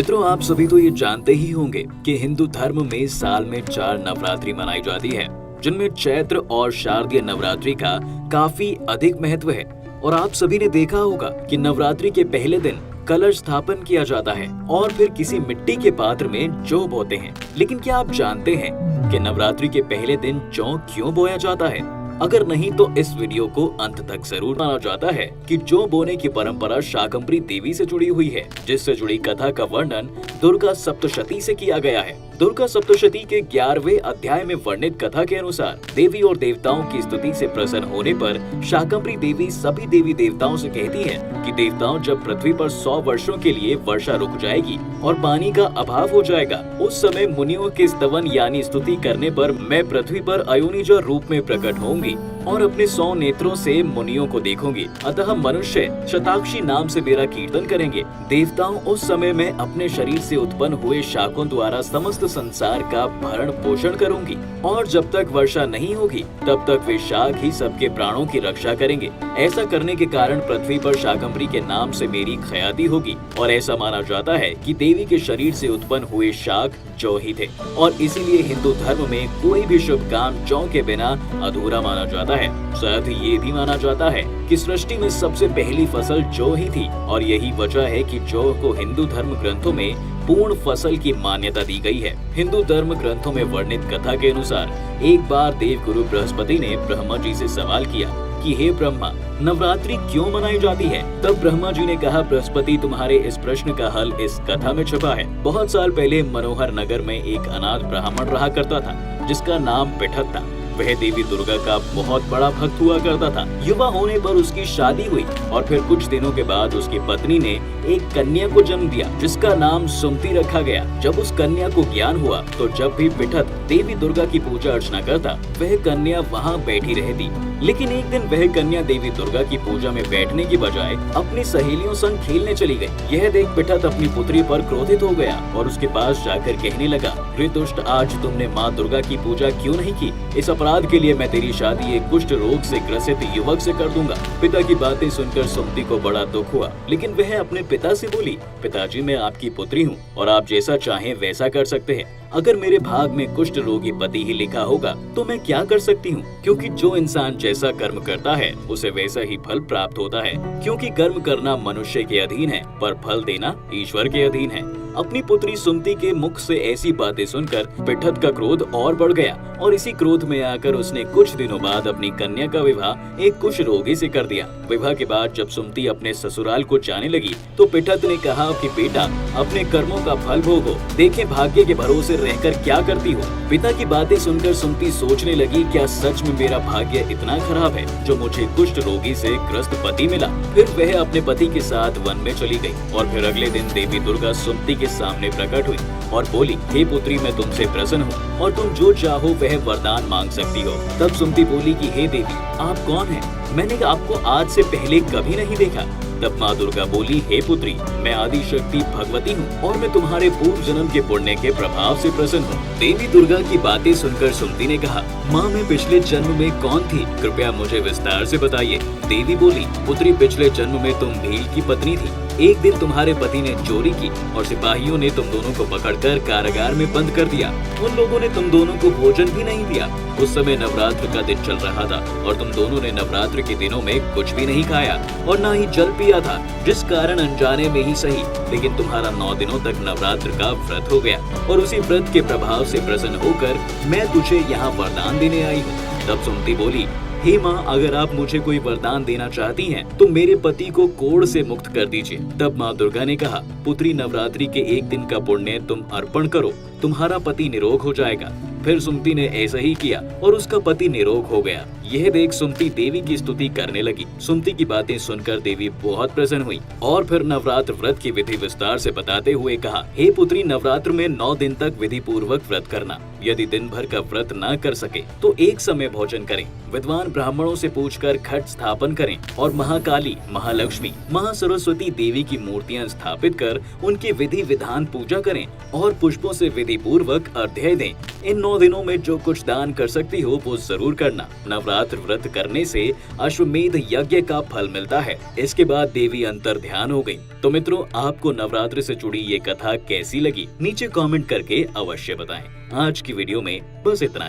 मित्रों, आप सभी तो ये जानते ही होंगे कि हिंदू धर्म में साल में 4 नवरात्रि मनाई जाती है, जिनमें चैत्र और शारदीय नवरात्रि का काफी अधिक महत्व है। और आप सभी ने देखा होगा कि नवरात्रि के पहले दिन कलश स्थापन किया जाता है और फिर किसी मिट्टी के पात्र में जौ बोते हैं। लेकिन क्या आप जानते हैं कि नवरात्रि के पहले दिन जौ क्यों बोया जाता है? अगर नहीं तो इस वीडियो को अंत तक जरूर। माना जाता है कि जौ बोने की परंपरा शाकंभरी देवी से जुड़ी हुई है, जिससे जुड़ी कथा का वर्णन दुर्गा सप्तशती से किया गया है। दुर्गा सप्तशती के 11वें अध्याय में वर्णित कथा के अनुसार देवी और देवताओं की स्तुति से प्रसन्न होने पर शाकंभरी देवी सभी देवी देवताओं से कहती है कि देवताओं, जब पृथ्वी पर 100 वर्षों के लिए वर्षा रुक जाएगी और पानी का अभाव हो जाएगा, उस समय मुनियों के स्तवन यानी स्तुति करने पर मैं पृथ्वी पर अयोनिजा रूप में प्रकट होंगी और अपने 100 नेत्रों से मुनियों को देखूंगी। अतः मनुष्य शताक्षी नाम से मेरा कीर्तन करेंगे। देवताओं, उस समय मैं अपने शरीर से उत्पन्न हुए शाकों द्वारा समस्त संसार का भरण पोषण करूंगी और जब तक वर्षा नहीं होगी तब तक वे शाक ही सबके प्राणों की रक्षा करेंगे। ऐसा करने के कारण पृथ्वी पर शाकंभरी के नाम से मेरी ख्याति होगी। और ऐसा माना जाता है कि देवी के शरीर से उत्पन्न हुए शाक जौ ही थे और इसीलिए हिंदू धर्म में कोई भी शुभ काम जौ के बिना अधूरा माना जाता है। साथ ही ये भी माना जाता है कि सृष्टि में सबसे पहली फसल जौ ही थी और यही वजह है कि जौ को हिंदू धर्म ग्रंथों में पूर्ण फसल की मान्यता दी गई है। हिंदू धर्म ग्रंथों में वर्णित कथा के अनुसार एक बार देव गुरु बृहस्पति ने ब्रह्मा जी से सवाल किया कि हे ब्रह्मा, नवरात्रि क्यों मनाई जाती है? तब ब्रह्मा जी ने कहा, बृहस्पति, तुम्हारे इस प्रश्न का हल इस कथा में छुपा है। बहुत साल पहले मनोहर नगर में एक अनाथ ब्राह्मण रहा करता था, जिसका नाम पिठत था। वह देवी दुर्गा का बहुत बड़ा भक्त हुआ करता था। युवा होने पर उसकी शादी हुई और फिर कुछ दिनों के बाद उसकी पत्नी ने एक कन्या को जन्म दिया, जिसका नाम सुमति रखा गया। जब उस कन्या को ज्ञान हुआ तो जब भी पिठत देवी दुर्गा की पूजा अर्चना करता, वह कन्या वहाँ बैठी रहती। लेकिन एक दिन वह कन्या देवी दुर्गा की पूजा में बैठने की बजाय अपनी सहेलियों संग खेलने चली गई। यह देख पिठत अपनी पुत्री पर क्रोधित हो गया और उसके पास जाकर कहने लगा, रे दुष्ट, आज तुमने माँ दुर्गा की पूजा क्यों नहीं की? इस अपराध के लिए मैं तेरी शादी एक कुष्ठ रोग से ग्रसित युवक से कर दूंगा। पिता की बातें सुनकर सुमति को बड़ा दुख हुआ, लेकिन वह अपने पिता से बोली, पिताजी, मैं आपकी पुत्री हूँ और आप जैसा चाहें वैसा कर सकते हैं। अगर मेरे भाग में कुष्ठ रोगी पति ही लिखा होगा तो मैं क्या कर सकती हूँ? क्योंकि जो इंसान जैसा कर्म करता है उसे वैसा ही फल प्राप्त होता है। क्योंकि कर्म करना मनुष्य के अधीन है पर फल देना ईश्वर के अधीन है। अपनी पुत्री सुमति के मुख से ऐसी बातें सुनकर पिठत का क्रोध और बढ़ गया और इसी क्रोध में आकर उसने कुछ दिनों बाद अपनी कन्या का विवाह एक कुष्ठ रोगी से कर दिया। विवाह के बाद जब सुमति अपने ससुराल को जाने लगी तो पिठत ने कहा कि बेटा, अपने कर्मों का फल भोगो, देखें भाग्य के भरोसे रहकर क्या करती हो। पिता की बातें सुनकर सुमति सोचने लगी, क्या सच में मेरा भाग्य इतना खराब है जो मुझे कुष्ठ रोगी से ग्रस्त पति मिला? फिर वह अपने पति के साथ वन में चली गई और फिर अगले दिन देवी दुर्गा सुमति के सामने प्रकट हुई और बोली, हे पुत्री, मैं तुमसे प्रसन्न हूँ और तुम जो चाहो वह वरदान मांग सकती हो। तब सुमति बोली कि हे देवी, आप कौन हैं? मैंने आपको आज से पहले कभी नहीं देखा। तब माँ दुर्गा बोली, हे पुत्री, मैं आदि शक्ति भगवती हूँ और मैं तुम्हारे पूर्व जन्म के पुण्य के प्रभाव से प्रसन्न हूँ। देवी दुर्गा की बातें सुनकर सुमति ने कहा, माँ, मैं पिछले जन्म में कौन थी? कृपया मुझे विस्तार से बताइए। देवी बोली, पुत्री, पिछले जन्म में तुम भील की पत्नी थी। एक दिन तुम्हारे पति ने चोरी की और सिपाहियों ने तुम दोनों को पकड़कर कारागार में बंद कर दिया। उन लोगों ने तुम दोनों को भोजन भी नहीं दिया। उस समय नवरात्र का दिन चल रहा था और तुम दोनों ने नवरात्र के दिनों में कुछ भी नहीं खाया और न ही जल पिया था, जिस कारण अनजाने में ही सही, लेकिन तुम्हारा 9 दिनों तक नवरात्र का व्रत हो गया और उसी व्रत के प्रभाव से प्रसन्न होकर मैं तुझे यहाँ वरदान देने आई हूँ। तब सुमति बोली, हे माँ, अगर आप मुझे कोई वरदान देना चाहती हैं तो मेरे पति को कोढ़ से मुक्त कर दीजिए। तब माँ दुर्गा ने कहा, पुत्री, नवरात्रि के एक दिन का पुण्य तुम अर्पण करो, तुम्हारा पति निरोग हो जाएगा। फिर सुमति ने ऐसा ही किया और उसका पति निरोग हो गया। यह देख सुमति देवी की स्तुति करने लगी। सुमति की बातें सुनकर देवी बहुत प्रसन्न हुई और फिर नवरात्र व्रत की विधि विस्तार से बताते हुए कहा, हे पुत्री, नवरात्र में 9 दिन तक विधि पूर्वक व्रत करना। यदि दिन भर का व्रत न कर सके तो एक समय भोजन करें। विद्वान ब्राह्मणों से पूछकर घट स्थापन करें और महाकाली, महालक्ष्मी, महासरस्वती देवी की मूर्तियां स्थापित कर उनकी विधि विधान पूजा करें और पुष्पों से विधि विधि पूर्वक अध्यय दें। इन 9 दिनों में जो कुछ दान कर सकती हो वो जरूर करना। नवरात्र व्रत करने से अश्वमेध यज्ञ का फल मिलता है। इसके बाद देवी अंतर ध्यान हो गई। तो मित्रों, आपको नवरात्र से जुड़ी ये कथा कैसी लगी नीचे कमेंट करके अवश्य बताएं। आज की वीडियो में बस इतना।